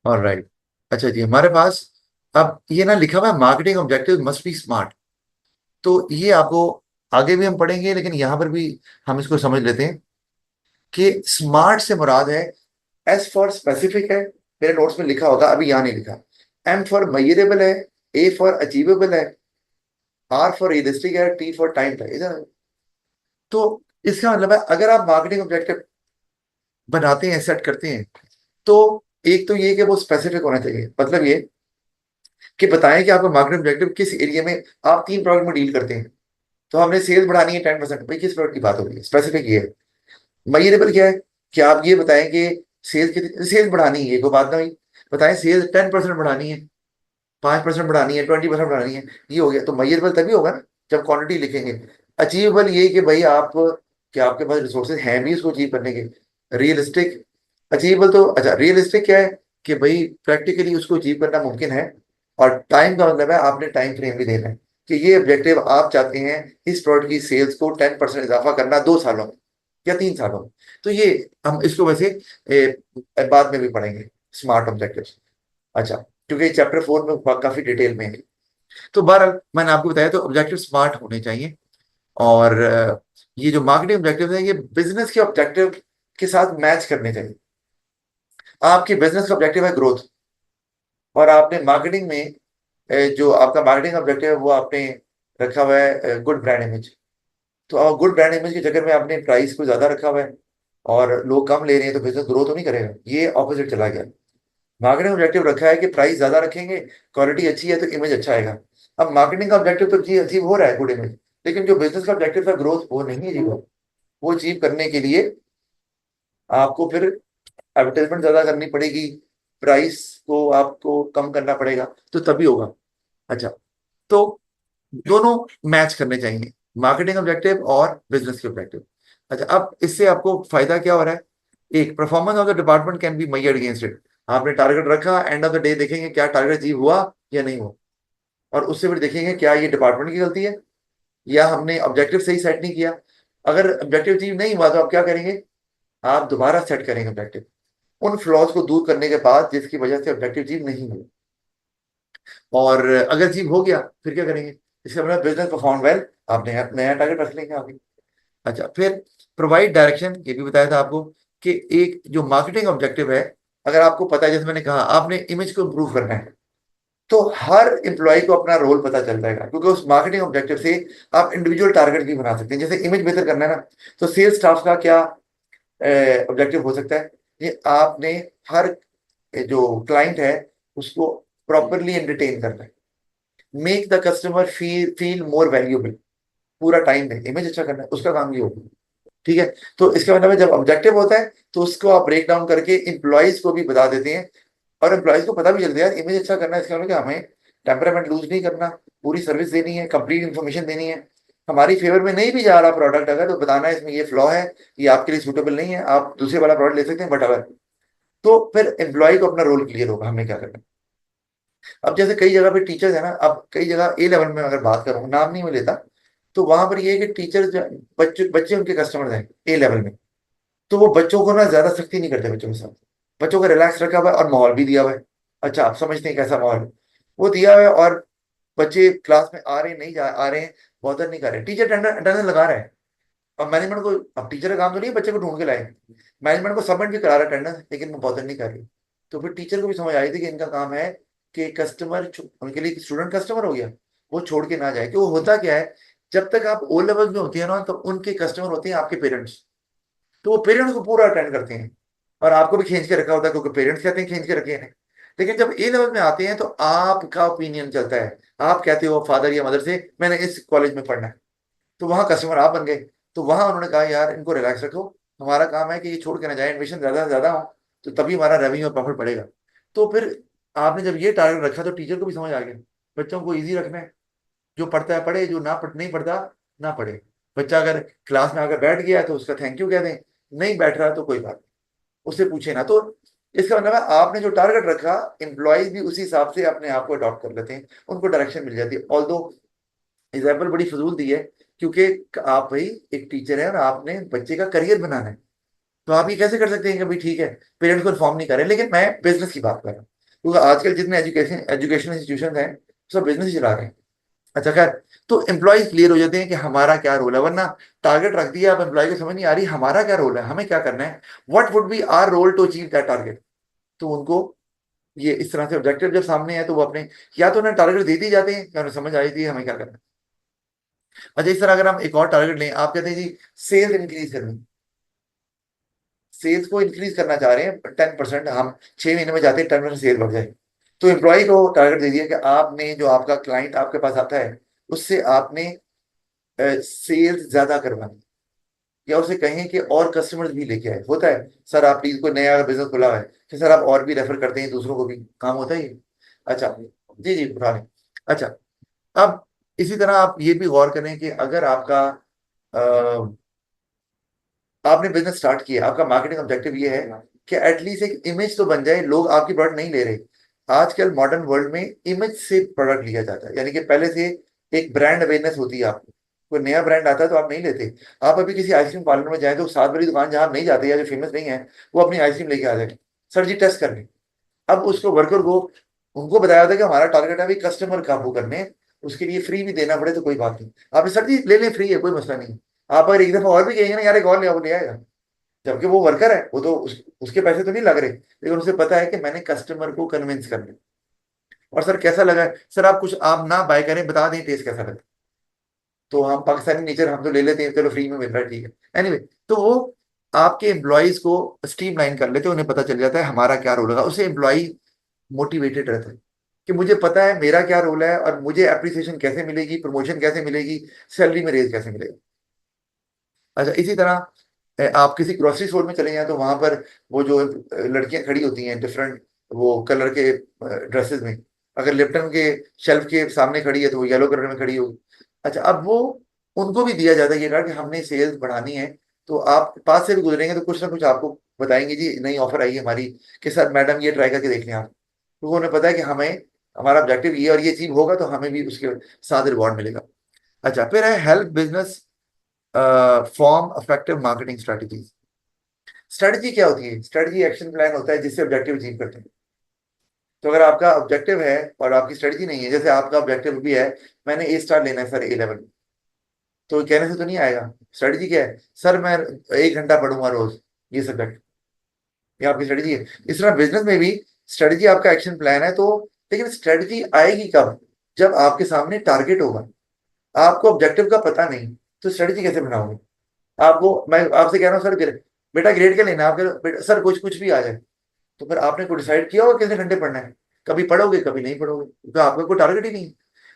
Alright. अच्छा जी, हमारे पास अब ये ना लिखा हुआ है, marketing objective must be smart. तो ये आपको आगे भी हम पढ़ेंगे, लेकिन यहां पर भी हम इसको समझ लेते हैं कि स्मार्ट से मुराद है, एस फॉर स्पेसिफिक है, मेरे नोट्स में लिखा होगा, अभी यहाँ नहीं लिखा। एम फॉर मेजरेबल है, ए फॉर अचीवेबल है, आर फॉर रियलिस्टिक है, टी फॉर टाइम है इधर। तो इसका मतलब है, अगर आप मार्केटिंग ऑब्जेक्टिव बनाते हैं, सेट करते हैं, तो एक तो ये कि वो स्पेसिफिक होना चाहिए। मतलब ये कि बताएं कि आपका मार्केटिंग ऑब्जेक्टिव किस एरिया में, आप 3 प्रोडक्ट में डील करते हैं, तो हमने सेल्स बढ़ानी है 10%, भाई किस प्रोडक्ट की बात हो रही है, स्पेसिफिक ये है। मेजरेबल क्या है कि आप ये बताएं कि सेल्स कितनी, सेल्स बढ़ानी है, ये कोई बात ना हुई। बताएं सेल्स 10% बढ़ानी है, 5% बढ़ानी है, 20% बढ़ानी है, ये हो गया। तो मेजरेबल तभी होगा ना जब क्वांटिटी लिखेंगे। अचीवेबल ये कि भाई आप, क्या आपके पास रिसोर्सेज हैं भी इसको अचीव करने के। रियलिस्टिक, अचीवेबल तो अच्छा, रियलिस्टिक क्या है कि भाई प्रैक्टिकली उसको अचीव करना मुमकिन है। और टाइम का मतलब है आपने टाइम फ्रेम भी देना है कि ये ऑब्जेक्टिव आप चाहते हैं इस प्रोडक्ट की सेल्स को 10% इजाफा करना 2 सालों में या 3 सालों में। तो ये हम इसको वैसे बाद में भी पढ़ेंगे, स्मार्ट ऑब्जेक्टिव। अच्छा, क्योंकि चैप्टर 4 में काफी डिटेल में है। तो बहरहाल मैंने आपको बताया, तो ऑब्जेक्टिव स्मार्ट होने चाहिए। और ये जो मार्केटिंग ऑब्जेक्टिव है, ये बिजनेस के ऑब्जेक्टिव के साथ मैच करने चाहिए। आपकी बिजनेस का ऑब्जेक्टिव है ग्रोथ, और आपने मार्केटिंग में जो आपका मार्केटिंग ऑब्जेक्टिव है वो आपने रखा हुआ है गुड ब्रांड इमेज। तो गुड ब्रांड इमेज के चक्कर में आपने प्राइस को ज्यादा रखा हुआ है और लोग कम ले रहे हैं, तो बिजनेस ग्रो तो नहीं करेगा, ये ऑपोजिट चला गया। मार्केटिंग ऑब्जेक्टिव रखा है कि प्राइस ज्यादा रखेंगे, क्वालिटी अच्छी है तो इमेज अच्छा आएगा। अब मार्केटिंग का ऑब्जेक्टिव तो जी अचीव हो रहा है, गुड इमेज, लेकिन जो बिजनेस का ऑब्जेक्टिव है ग्रोथ, वो नहीं है जी। वो अचीव करने के लिए आपको फिर एडवर्टाइजमेंट ज्यादा करनी पड़ेगी, प्राइस को आपको कम करना पड़ेगा, तो तभी होगा। अच्छा, तो दोनों मैच करने चाहिए, मार्केटिंग ऑब्जेक्टिव और बिजनेस के ऑब्जेक्टिव। अच्छा, अब इससे आपको फायदा क्या हो रहा है? एक, performance of the department can be measured against it. आपने टारगेट रखा, एंड ऑफ द डे देखेंगे क्या टारगेट अचीव हुआ या नहीं हुआ, और उससे फिर देखेंगे क्या ये डिपार्टमेंट की गलती है या हमने ऑब्जेक्टिव सही सेट नहीं किया। अगर ऑब्जेक्टिव अचीव नहीं हुआ तो आप क्या करेंगे? आप दोबारा सेट करेंगे ऑब्जेक्टिव, उन फ्लॉज को दूर करने के बाद जिसकी वजह से ऑब्जेक्टिव अचीव नहीं हुआ। और अगर अचीव हो गया फिर क्या करेंगे? इसका मतलब बिजनेस परफॉर्म वेल, आप नया नया टारगेट रख लेंगे आगे। अच्छा, फिर प्रोवाइड डायरेक्शन, ये भी बताया था आपको कि एक जो मार्केटिंग ऑब्जेक्टिव है, अगर आपको पता है, जैसे मैंने कहा आपने इमेज को इम्प्रूव करना है, तो हर एम्प्लॉय को अपना रोल पता चल जाएगा, क्योंकि उस मार्केटिंग ऑब्जेक्टिव से आप इंडिविजुअल टारगेट भी बना सकते हैं। जैसे इमेज बेहतर करना है ना, तो सेल्स स्टाफ का क्या ऑब्जेक्टिव हो सकता है? ये आपने हर जो क्लाइंट है उसको प्रॉपरली एंटरटेन करना है, make the customer feel feel more valuable, पूरा टाइम में इमेज अच्छा करना है, उसका काम ये होगा। ठीक है, तो इसका मतलब है जब ऑब्जेक्टिव होता है तो उसको आप ब्रेक डाउन करके इंप्लॉइज को भी बता देते हैं, और एम्प्लॉइज को पता भी चलता है यार इमेज अच्छा करना है, इसका मतलब कि हमें टेम्परामेंट लूज नहीं करना, पूरी सर्विस देनी है, कंप्लीट इन्फॉर्मेशन देनी है। हमारी फेवर में नहीं भी जा रहा प्रोडक्ट अगर, तो बताना है इसमें ये फ्लॉ है, ये आपके लिए सूटेबल नहीं है, आप दूसरे वाला प्रोडक्ट ले सकते हैं, बट अगर, तो फिर एम्प्लॉय को अपना रोल क्लियर होगा हमें क्या करना है। अब जैसे कई जगह पे टीचर्स है ना, अब कई जगह ए लेवल में अगर बात करूँ, नाम नहीं मैं लेता, तो वहां पर ये है कि टीचर, बच्चे बच्चे उनके कस्टमर्स हैं ए लेवल में, तो वो बच्चों को ना ज्यादा सख्ती नहीं करते बच्चों के साथ, बच्चों को रिलैक्स रखा हुआ है और माहौल भी दिया हुआ है। अच्छा, आप समझते हैं कैसा माहौल है? वो दिया हुआ है, और बच्चे क्लास में आ रहे हैं, नहीं जा आ रहे हैं, बॉदर नहीं कर रहे, टीचर अटेंडेंस लगा रहा है। अब मैनेजमेंट को, अब टीचर का काम तो नहीं है बच्चे को ढूंढ के लाए, मैनेजमेंट को सबमिट भी करा रहा है अटेंडेंस, लेकिन वो बॉदर नहीं कर रही। तो फिर टीचर को भी समझ आई थी कि इनका काम है कि कस्टमर, उनके लिए स्टूडेंट कस्टमर हो गया, वो छोड़ के ना जाए। कि वो होता क्या है, जब तक आप ओ लेवल में होती है ना, तो उनके कस्टमर होते हैं आपके पेरेंट्स, तो वो पेरेंट्स को पूरा अटेंड करते हैं, और आपको भी खींच के रखा होता है क्योंकि पेरेंट्स कहते हैं खींच के रखे हैं। लेकिन जब ए लेवल में आते हैं तो आपका ओपिनियन चलता है, आप कहते हो फादर या मदर से मैंने इस कॉलेज में पढ़ना है, तो वहां कस्टमर आप बन गए। तो वहां उन्होंने कहा यार इनको रिलैक्स रखो, हमारा काम है कि ये छोड़ के ना जाए, एडमिशन ज्यादा से ज्यादा हो, तो तभी हमारा रेवेन्यू और प्रॉफिट बढ़ेगा। तो फिर आपने जब ये टारगेट रखा तो टीचर को भी समझ आ गया, बच्चों को ईजी रखना है, जो पढ़ता है पढ़े, जो नहीं पढ़ता ना पढ़े। बच्चा अगर क्लास में आकर बैठ गया तो उसका थैंक यू कह दें, नहीं बैठ रहा तो कोई बात नहीं, उससे पूछे ना। तो इसका मतलब है आपने जो टारगेट रखा, एम्प्लॉयज भी उसी हिसाब से अपने आप को अडॉप्ट कर लेते हैं, उनको डायरेक्शन मिल जाती है। ऑल दो एग्जाम्पल बड़ी फजूल दी है, क्योंकि आप भाई एक टीचर है और आपने बच्चे का करियर बनाना है, तो आप ये कैसे कर सकते हैं कि भाई ठीक है पेरेंट्स को इन्फॉर्म नहीं करें, लेकिन मैं बिजनेस की बात कर रहा हूँ। क्योंकि आजकल जितने एजुकेशन एजुकेशन इंस्टीट्यूशन हैं सब बिजनेस ही चला रहे हैं। अच्छा खैर, तो एम्प्लॉयज क्लियर हो जाते हैं कि हमारा क्या रोल है, वरना टारगेट रख दिया, अब एम्प्लॉय को समझ नहीं आ रही हमारा क्या रोल है, हमें क्या करना है, what would be our role to achieve that target. तो उनको ये इस तरह से ऑब्जेक्टिव जब सामने है तो वो अपने या तो उन्हें टारगेट दे दी जाते हैं या उन्हें समझ आई थी हमें क्या करना है। अच्छा, इस तरह अगर हम एक और टारगेट लें, आप कहते हैं जी सेल्स इंक्रीज करनी, सेल्स को इंक्रीज करना चाह रहे हैं 10%, हम 6 महीने में जाते हैं 10% सेल बढ़ जाए। तो एम्प्लॉय को टारगेट दे दिया कि आपने जो आपका क्लाइंट आपके पास आता है उससे आपने सेल्स ज्यादा करवानी, या उसे कहें कि और कस्टमर्स भी लेके आए। होता है सर, आप प्लीज कोई नया बिजनेस खुला हुआ है कि सर आप और भी रेफर करते हैं दूसरों को भी, काम होता है ये। अच्छा, जी जी उठा लें। अच्छा, अब इसी तरह आप ये भी गौर करें कि अगर आपका आपने बिजनेस स्टार्ट किया, आपका मार्केटिंग ऑब्जेक्टिव ये है कि एटलीस्ट एक इमेज तो बन जाए, लोग आपकी प्रोडक्ट नहीं ले रहे। आजकल मॉडर्न वर्ल्ड में इमेज से प्रोडक्ट लिया जाता है, यानी कि पहले से एक ब्रांड अवेयरनेस होती है आपको। कोई नया ब्रांड आता है तो आप नहीं लेते। आप अभी किसी आइसक्रीम पार्लर में जाए तो सात बड़ी दुकान जहां आप नहीं जाते या जो फेमस नहीं है, वो अपनी आइसक्रीम लेके आ जाए, सर जी टेस्ट करने। अब उसको वर्कर को उनको बताया था कि हमारा टारगेट है अभी कस्टमर काबू करने, उसके लिए फ्री भी देना पड़े तो कोई बात नहीं, आप सर जी ले लें, फ्री है कोई मसला नहीं। आप अगर एक दफा और भी कहेंगे ना यार एक और ले आओ, वो ले आएगा। जबकि वो वर्कर है, वो तो उसके पैसे तो नहीं लग रहे, लेकिन उसे पता है कि मैंने कस्टमर को कन्विंस करना है। और सर कैसा लगा है? सर आप कुछ आप ना बाय करें, बता दें टेस्ट कैसा लगा। तो हम पाकिस्तानी नेचर हम तो ले लेते हैं, चलो फ्री में मिल रहा है ठीक है। एनीवे, तो वो आपके एम्प्लॉयज को स्ट्रीम लाइन कर लेते हैं, उन्हें पता चल जाता है हमारा क्या रोल होगा, उससे एम्प्लॉय मोटिवेटेड रहता है कि मुझे पता है मेरा क्या रोल है और मुझे अप्रिसिएशन कैसे मिलेगी, प्रमोशन कैसे मिलेगी, सैलरी में रेज कैसे मिलेगा। अच्छा, इसी तरह आप किसी ग्रोसरी स्टोर में चले जाएं तो वहां पर वो जो लड़कियां खड़ी होती हैं डिफरेंट वो कलर के ड्रेसेस में, अगर लिप्टन के शेल्फ के सामने खड़ी है तो वो येलो कलर में खड़ी होगी। अच्छा, अब वो उनको भी दिया जाता है ये कार्ड कि हमने सेल्स बढ़ानी है, तो आप पास से भी गुजरेंगे तो कुछ ना कुछ आपको बताएंगे जी नई ऑफर आई है हमारी, कि सर मैडम ये ट्राई करके देख लें आप। तो उन्हें पता है कि हमें हमारा ऑब्जेक्टिव ये और ये अचीव होगा तो हमें भी उसके साथ रिवॉर्ड मिलेगा। अच्छा, फिर है help business form effective marketing strategies. Strategy क्या होती है? स्ट्रेटजी एक्शन प्लान होता है जिससे ऑब्जेक्टिव अचीव करते हैं। तो अगर आपका ऑब्जेक्टिव है और आपकी स्ट्रेटजी नहीं है, जैसे आपका ऑब्जेक्टिव भी है मैंने ए स्टार लेना है सर ए लेवल, तो कहने से तो नहीं आएगा। स्ट्रेटजी क्या है? सर मैं 1 घंटा पढ़ूंगा रोज ये सब्जेक्ट, ये आपकी स्ट्रेटजी है। इस तरह बिजनेस में भी स्ट्रेटजी आपका एक्शन प्लान है, तो लेकिन स्ट्रेटजी आएगी कब? जब आपके सामने टारगेट होगा, आपको ऑब्जेक्टिव का पता नहीं तो स्ट्रेटजी कैसे बनाओगे? आपको मैं आपसे कह रहा हूँ सर बेटा ग्रेड क्या लेना है, आप कह रहे हो, "बेटा सर कुछ कुछ भी आ जाए", तो फिर आपने को डिसाइड किया होगा कितने घंटे पढ़ना है? कभी पढ़ोगे कभी नहीं पढ़ोगे, क्योंकि आपका कोई टारगेट ही नहीं है।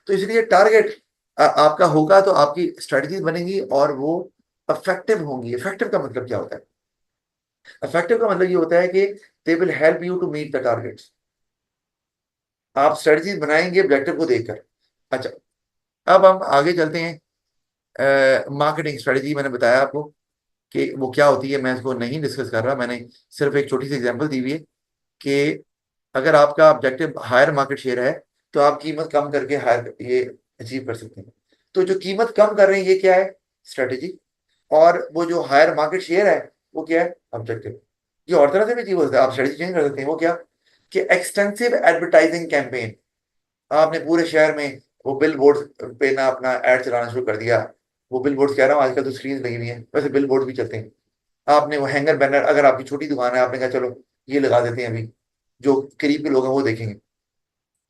तो इसलिए टारगेट आपका होगा तो आपकी स्ट्रेटजीज बनेंगी और वो इफेक्टिव होंगी। इफेक्टिव का मतलब क्या होता है? इफेक्टिव का मतलब ये होता है कि they will help you to meet the targets. आप स्ट्रेटजीज बनाएंगे ऑब्जेक्टिव को देखकर। अच्छा, अब हम आगे चलते हैं। मार्केटिंग स्ट्रेटजी मैंने बताया आपको कि वो क्या होती है, मैं इसको नहीं डिस्कस कर रहा, मैंने सिर्फ एक छोटी सी एग्जांपल दी हुई है कि अगर आपका ऑब्जेक्टिव हायर मार्केट शेयर है तो आप कीमत कम करके हायर ये अचीव कर सकते हैं। तो जो कीमत कम कर रहे हैं ये क्या है? स्ट्रेटेजी। और वो जो हायर मार्केट शेयर है वो क्या है? ऑब्जेक्टिव। ये और तरह से भी अचीव होता है, आप स्ट्रेटेजी चेंज कर सकते हैं। वो क्या? कि एक्सटेंसिव एडवर्टाइजिंग कैंपेन, आपने पूरे शहर में वो बिल बोर्ड पे ना अपना एड चलाना शुरू कर दिया। वो बिल बोर्ड कह रहा हूँ, आजकल तो स्क्रीन लगी हुई है, वैसे बिल बोर्ड भी चलते हैं। आपने वो हैंगर बैनर, अगर आपकी छोटी दुकान है आपने कहा चलो ये लगा देते हैं, अभी जो करीब के लोग हैं वो देखेंगे।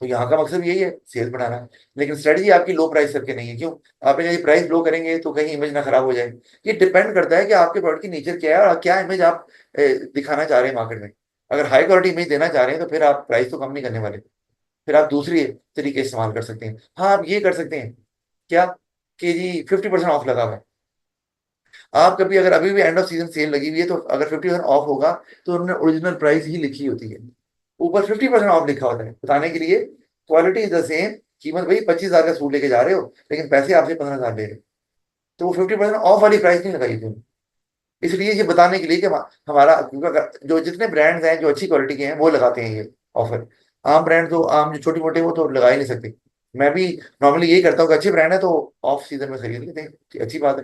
तो यहाँ का मकसद यही है, सेल्स बढ़ाना है। लेकिन स्ट्रेटजी आपकी लो प्राइस करके नहीं है। क्यों? आपने यदि प्राइस लो करेंगे तो कहीं इमेज ना खराब हो जाए। ये डिपेंड करता है कि आपके प्रोडक्ट की नेचर क्या है और क्या इमेज आप दिखाना चाह रहे हैं मार्केट में। अगर हाई क्वालिटी इमेज देना चाह रहे हैं तो फिर आप प्राइस तो कम नहीं करने वाले, फिर आप दूसरी तरीके इस्तेमाल कर सकते हैं। हाँ, आप ये कर सकते हैं क्या कि जी 50% ऑफ लगा हुआ है। आप कभी अगर अभी भी एंड ऑफ सीजन सेल लगी हुई है तो अगर 50% ऑफ होगा तो उन्होंने ओरिजिनल प्राइस ही लिखी होती है, ऊपर 50% ऑफ लिखा होता है बताने के लिए क्वालिटी इज द सेम। कीमत भाई 25,000 का सूट लेके जा रहे हो लेकिन पैसे आपसे 15,000 ले रहे हो, तो वो 50% ऑफ वाली प्राइस नहीं लगाई थी। इसलिए ये बताने के लिए कि हमारा, क्योंकि जो जितने ब्रांड्स हैं जो अच्छी क्वालिटी के हैं वो लगाते हैं ये ऑफर। आम ब्रांड तो आम जो छोटी मोटे वो तो लगा ही नहीं सकते। मैं भी नॉर्मली यही करता हूँ कि अच्छे ब्रांड है तो ऑफ सीजन में खरीद लेते हैं, अच्छी बात है।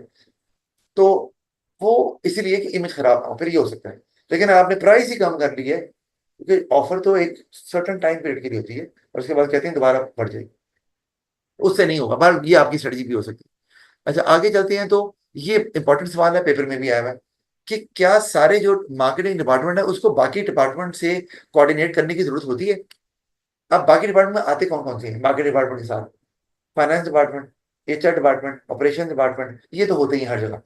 तो वो इसीलिए कि इमेज खराब ना हो, फिर ये हो सकता है। लेकिन आपने प्राइस ही कम कर ली है क्योंकि ऑफर तो एक सर्टन टाइम पीरियड के लिए होती है, और उसके बाद कहते हैं दोबारा बढ़ जाएगी। उससे नहीं होगा, पर ये आपकी स्ट्रेटजी भी हो सकती है। अच्छा, आगे चलते हैं। तो ये इंपॉर्टेंट सवाल है, पेपर में भी आया हुआ है कि क्या सारे जो मार्केटिंग डिपार्टमेंट है उसको बाकी डिपार्टमेंट से कोऑर्डिनेट करने की जरूरत होती है? अब बाकी डिपार्टमेंट में आते कौन कौन से हैं मार्केट डिपार्टमेंट के साथ? Finance department, HR department, operation department, ये तो होते ही हैं हर जगह,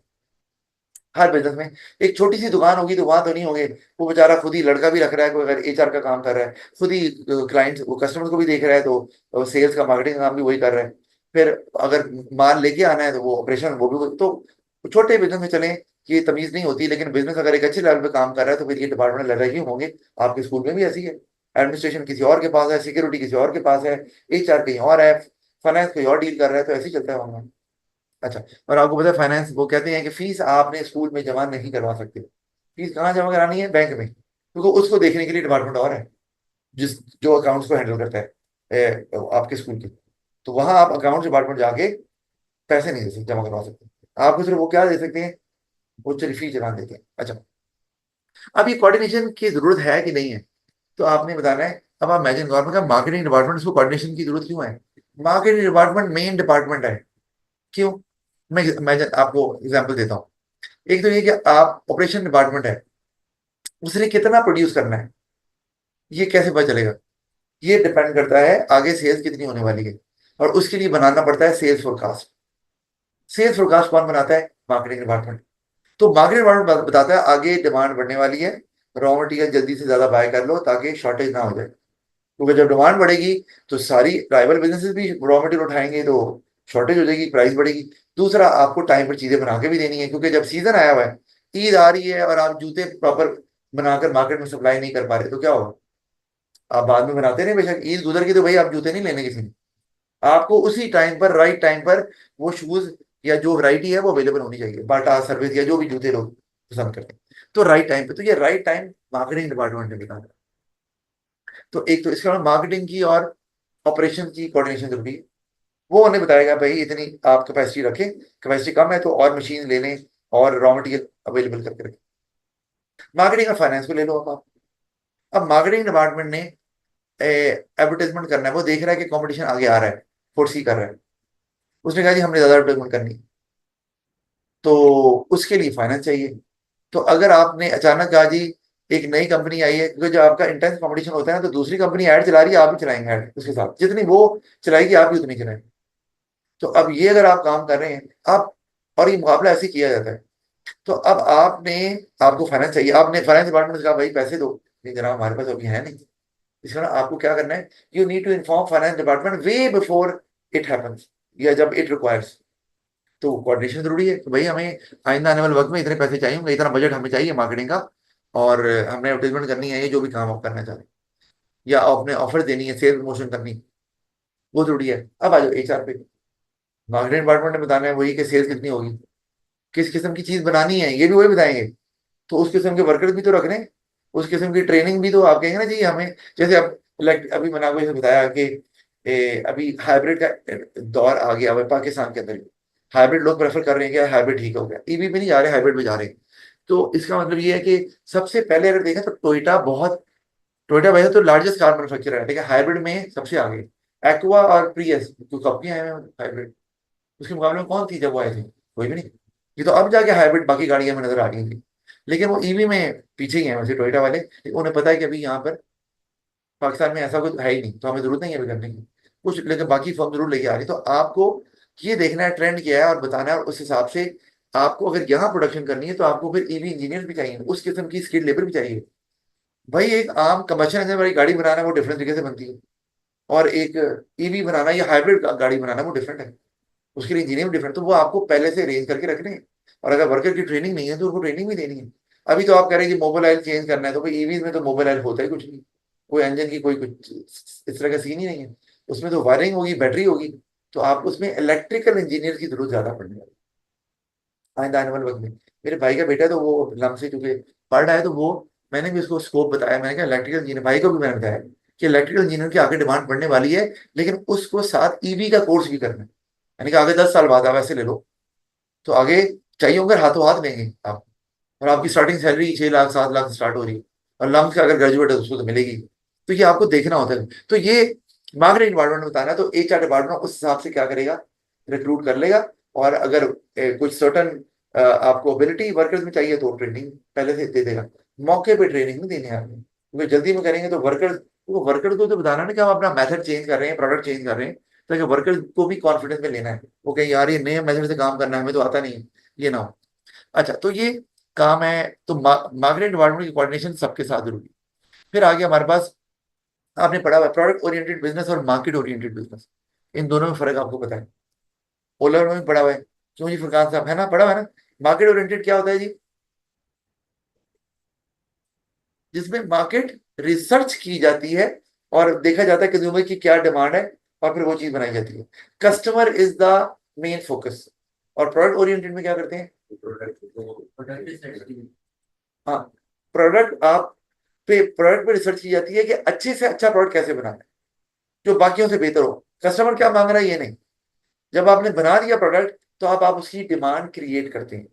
हर बिजनेस में। एक छोटी सी दुकान होगी तो वहां तो नहीं होंगे। वो बेचारा खुद ही लड़का भी रख रहा है, कोई अगर एचआर का काम कर रहा है, खुद ही क्लाइंट्स वो कस्टमर को भी देख रहा है, तो सेल्स का मार्केटिंग का काम भी वही कर रहा है। फिर अगर माल लेके आना है तो वो ऑपरेशन वो भी तो छोटे बिजनेस में चलें, ये तमीज नहीं होती। लेकिन बिजनेस अगर एक अच्छे लेवल पे काम कर रहा है तो फिर ये डिपार्टमेंट लगा ही होंगे। आपके स्कूल में भी ऐसी है, एडमिनिस्ट्रेशन किसी और के पास है, सिक्योरिटी किसी और के पास है, एचआर कहीं और है, फाइनेंस कोई और डील कर रहा है, तो ऐसे ही चलता है वहाँ। अच्छा, और आपको पता है फाइनेंस वो कहते हैं कि फीस आपने स्कूल में जमा नहीं करवा सकते। फीस कहाँ जमा करानी है? बैंक में, क्योंकि उसको देखने के लिए डिपार्टमेंट और है, जिस जो अकाउंट्स को हैंडल करता है आपके स्कूल के। तो वहां आप अकाउंट डिपार्टमेंट जाके पैसे नहीं दे सकते, जमा करवा सकते। आपको सिर्फ वो क्या दे सकते हैं? वो चली फी चला देते हैं। अच्छा, अब ये कोऑर्डिनेशन की जरूरत है कि नहीं है, तो आपने बताना है। अब आप इमेजिन गवर्नमेंट का मार्केटिंग डिपार्टमेंट, उसको कोऑर्डिनेशन की जरूरत क्यों है? मार्केटिंग डिपार्टमेंट मेन डिपार्टमेंट है। क्यों? मैं आपको एग्जांपल देता हूँ। एक तो ये कि आप ऑपरेशन डिपार्टमेंट है, उसने कितना प्रोड्यूस करना है, ये कैसे पता चलेगा? ये डिपेंड करता है आगे सेल्स कितनी होने वाली है, और उसके लिए बनाना पड़ता है सेल्स फोरकास्ट। सेल्स फोरकास्ट कौन बनाता है? Marketing department. तो मार्केटिंग डिपार्टमेंट बताता है आगे डिमांड बढ़ने वाली है, रॉ मटेरियल जल्दी से ज्यादा बाय कर लो ताकि शॉर्टेज ना हो जाए। क्योंकि जब डिमांड बढ़ेगी तो सारी राइवल बिजनेसेस भी रॉ मटेरियल उठाएंगे, तो शॉर्टेज हो जाएगी, प्राइस बढ़ेगी। दूसरा, आपको टाइम पर चीजें बना के भी देनी है, क्योंकि जब सीजन आया हुआ है, ईद आ रही है, और आप जूते प्रॉपर बनाकर मार्केट में सप्लाई नहीं कर पा रहे, तो क्या होगा? आप बाद में बनाते रहे, बेशक ईद गुजर गई तो भाई आप जूते नहीं लेने किसी ने। आपको उसी टाइम पर, राइट टाइम पर, वो शूज या जो वैरायटी है वो अवेलेबल होनी चाहिए, बाटा सर्विस या जो भी जूते लोग पसंद करते हैं, तो राइट टाइम पे। तो ये राइट टाइम मार्केटिंग डिपार्टमेंट ने बताया। तो एक तो इसके अलावा मार्केटिंग की और ऑपरेशन की कोऑर्डिनेशन जरूरी है। वो उन्हें बताएगा भाई इतनी आप कैपेसिटी रखें, कैपेसिटी कम है तो और मशीन ले लें, और रॉ मटेरियल अवेलेबल करके रखें। मार्केटिंग और फाइनेंस को ले लो अब आप। अब मार्केटिंग डिपार्टमेंट ने एडवर्टाइजमेंट करना है, वो देख रहा है कि कंपटीशन आगे आ रहा है, फोर्सी कर रहा है। उसने कहा जी हमने ज्यादा एडवर्टाइजमेंट करनी है, तो उसके लिए फाइनेंस चाहिए। तो अगर आपने अचानक कहा जी एक नई कंपनी आई है, क्योंकि जब आपका इंटेंस कंपटीशन होता है ना, तो दूसरी कंपनी ऐड चला रही है, आप भी चलाएंगे ऐड उसके साथ, जितनी वो चलाएगी आप भी उतनी चलाएंगे। तो अब ये अगर आप काम कर रहे हैं आप, और ये मुकाबला ऐसे किया जाता है, तो अब आपको फाइनेंस चाहिए। आपने फाइनेंस डिपार्टमेंट से कहा भाई पैसे दो, नहीं जनाब हमारे पास अभी है नहीं। इसका ना आपको क्या करना है, you need to inform finance department way before it happens, या जब इट रिक्वायर्स। तो कोऑर्डिनेशन जरूरी है कि भाई हमें आइंदा आने वाले वक्त में इतने पैसे चाहिए होंगे, इतना बजट हमें चाहिए मार्केटिंग का, और हमने एडवर्टाइजमेंट करनी है, ये जो भी काम आप करना चाहते हैं, या आपने ऑफर देनी है, सेल प्रमोशन करनी, वो जरूरी है। अब आ जाओ एचआर पे। मार्केटिंग डिपार्टमेंट ने बताना है वही कि सेल्स कितनी होगी, किस किस्म की चीज बनानी है, ये भी वही बताएंगे। तो उस किस्म के वर्कर्स भी तो रखने हैं, उस किस्म की ट्रेनिंग भी तो आप कहेंगे ना जी हमें। जैसे अब अभी मैंने आपको जैसे बताया कि अभी हाइब्रिड का दौर आ गया हुआ है पाकिस्तान के अंदर भी। हाइब्रिड लोग प्रेफर कर रहे हैं कि हाइब्रिड ठीक हो गया, ईवी पे नहीं जा रहे, हाइब्रिड में जा रहे हैं। तो इसका मतलब ये है कि सबसे पहले अगर देखें तो टोयोटा वैसे तो लार्जेस्ट कार मैन्युफैक्चरर है, लेकिन हाइब्रिड में सबसे आगे एक्वा और प्रियस जो कंपनियां हैं हाइब्रिड, उसके मुकाबले में कौन थी जब वो आए थे? कोई भी नहीं। ये तो अब जाके हाइब्रिड बाकी गाड़ियां में नजर आ रही थी, लेकिन वो ईवी में पीछे ही है वैसे टोयोटा वाले, लेकिन उन्हें पता है कि अभी यहाँ पर पाकिस्तान में ऐसा कुछ है ही नहीं, तो हमें जरूरत नहीं है अभी करने की कुछ, लेकिन बाकी फर्म जरूर लेके आ रही। तो आपको ये देखना है ट्रेंड क्या है और बताना है, और उस हिसाब से आपको अगर यहाँ प्रोडक्शन करनी है तो आपको फिर ईवी इंजीनियर भी चाहिए, उस किस्म की स्किल्ड लेबर भी चाहिए। भाई एक आम कंबशन इंजन वाली गाड़ी बनाना वो डिफरेंट तरीके से बनती है, और एक ईवी बनाना या हाइब्रिड गाड़ी बनाना वो डिफरेंट है, उसके लिए इंजीनियर डिफरेंट। तो वो आपको पहले से अरेंज करके रखने हैं, और अगर वर्कर की ट्रेनिंग नहीं है तो उनको ट्रेनिंग भी देनी है। अभी तो आप कह रहे हैं कि मोबाइल ऑयल चेंज करना है, तो भाई ईवीज में तो मोबाइल ऑयल होता ही कुछ नहीं, कोई इंजन की कोई कुछ इस तरह का सीन ही नहीं है। उसमें तो वायरिंग होगी, बैटरी होगी। तो आप उसमें इलेक्ट्रिकल इंजीनियर की जरूरत ज्यादा पड़ने वाली है आइंदा आने वाले वक्त में। मेरे भाई का बेटा है, तो वो लम से चूंकि पढ़ रहा है, तो वो मैंने भी उसको स्कोप बताया, मैंने कहा इलेक्ट्रिकल इंजीनियर, भाई को भी मैंने बताया कि इलेक्ट्रिकल इंजीनियर की आगे डिमांड बढ़ने वाली है, लेकिन उसको साथ ईवी का कोर्स भी करना है। मैंने कहा आगे 10 साल बाद आप ऐसे ले लो, तो आगे चाहिए होंगे हाथों हाथ लेंगे आप, और आपकी स्टार्टिंग सैलरी 6 लाख 7 लाख से स्टार्ट हो रही है। और लम्स का अगर ग्रेजुएट है तो उसको तो मिलेगी। तो ये आपको देखना होता है। तो ये मार्केटिंग डिपार्टमेंट में बताना है, तो एचआर डिपार्टमेंट उस हिसाब से क्या करेगा, रिक्रूट कर लेगा। और अगर कुछ सर्टन आपको एबिलिटी वर्कर्स में चाहिए तो ट्रेनिंग पहले से दे देगा। मौके पे ट्रेनिंग नहीं देनी है आपने, क्योंकि जल्दी में करेंगे तो वर्कर्स को तो बताना ना कि हम अपना मेथड चेंज कर रहे हैं, प्रोडक्ट चेंज कर रहे हैं, ताकि वर्कर्स को भी कॉन्फिडेंस में लेना है। वो कहें यार ये नए मेथड से काम करना है, हमें तो आता नहीं है, ये ना हो। अच्छा, तो ये काम है। तो मार्केटिंग डिपार्टमेंट की कोऑर्डिनेशन सबके साथ जरूरी। फिर आगे हमारे पास, आपने पढ़ा हुआ है प्रोडक्ट ओरिएंटेड बिजनेस और मार्केट ओरिएंटेड बिजनेस, इन दोनों में फर्क आपको पता है। ओलर में भी पढ़ा हुआ है, क्यों जी फुरकान साहब, है ना, पढ़ा हुआ है ना। मार्केट ओरिएंटेड क्या होता है जी? जिसमें मार्केट रिसर्च की जाती है और देखा जाता है कंज्यूमर की क्या डिमांड है, और फिर वो चीज बनाई जाती है। Customer is the main focus. और प्रोडक्ट ओरिएंटेड में क्या करते हैं? हाँ, प्रोडक्ट आप पे प्रोडक्ट पे रिसर्च की जाती है कि अच्छे से अच्छा प्रोडक्ट कैसे बनाना है जो बाकियों से बेहतर हो। कस्टमर क्या मांग रहा है ये नहीं। जब आपने बना दिया प्रोडक्ट, तो आप उसकी डिमांड क्रिएट करते हैं,